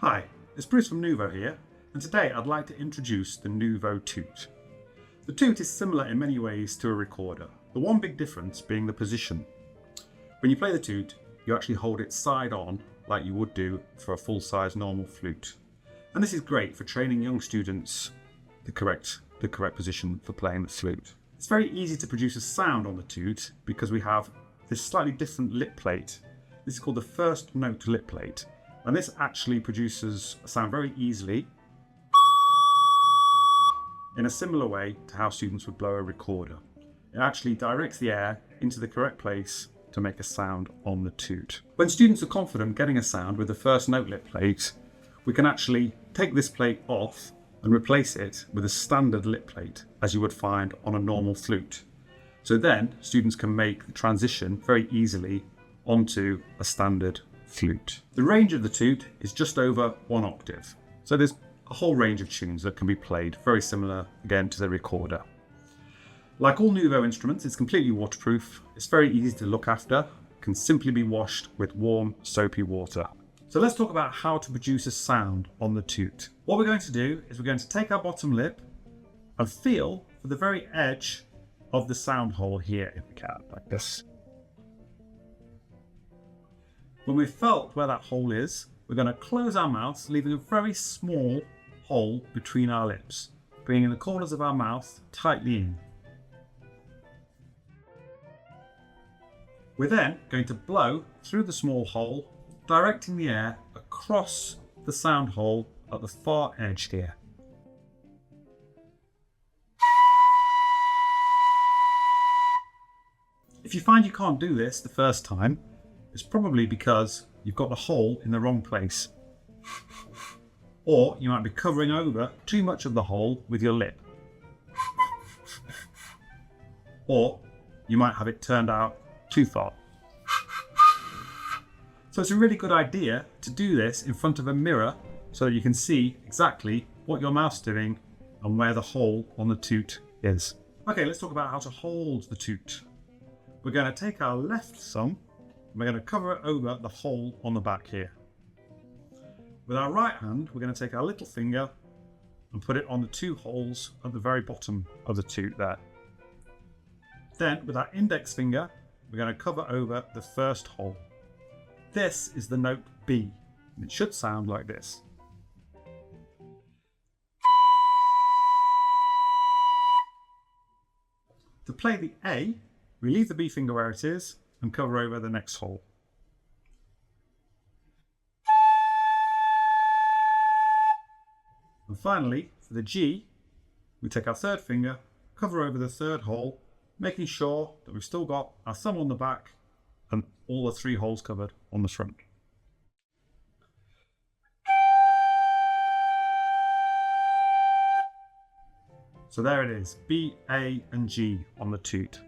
Hi, it's Bruce from NUVO here, and today I'd like to introduce the NUVO TooT. The TooT is similar in many ways to a recorder, the one big difference being the position. When you play the TooT, you actually hold it side on like you would do for a full-size normal flute. And this is great for training young students the correct position for playing the flute. It's very easy to produce a sound on the TooT because we have this slightly different lip plate. This is called the first note lip plate. And this actually produces a sound very easily in a similar way to how students would blow a recorder. It actually directs the air into the correct place to make a sound on the TooT. When students are confident getting a sound with the first note lip plate, we can actually take this plate off and replace it with a standard lip plate as you would find on a normal flute. So then students can make the transition very easily onto a standard flute. The range of the TooT is just over 1 octave. So there's a whole range of tunes that can be played, very similar again to the recorder. Like all NUVO instruments, it's completely waterproof. It's very easy to look after, can simply be washed with warm, soapy water. So let's talk about how to produce a sound on the TooT. What we're going to do is we're going to take our bottom lip and feel for the very edge of the sound hole here, if we can, like this. When we've felt where that hole is, we're going to close our mouth, leaving a very small hole between our lips, bringing the corners of our mouth tightly in. We're then going to blow through the small hole, directing the air across the sound hole at the far edge here. If you find you can't do this the first time, it's probably because you've got the hole in the wrong place. Or you might be covering over too much of the hole with your lip. Or you might have it turned out too far. So it's a really good idea to do this in front of a mirror so that you can see exactly what your mouth's doing and where the hole on the TooT is. Okay, let's talk about how to hold the TooT. We're going to take our left thumb and we're going to cover it over the hole on the back here. With our right hand, we're going to take our little finger and put it on the 2 holes at the very bottom of the TooT there. Then with our index finger, we're going to cover over the first hole. This is the note B, and it should sound like this. To play the A, we leave the B finger where it is and cover over the next hole. And finally, for the G, we take our third finger, cover over the third hole, making sure that we've still got our thumb on the back and all the 3 holes covered on the front. So there it is, B, A and G on the TooT.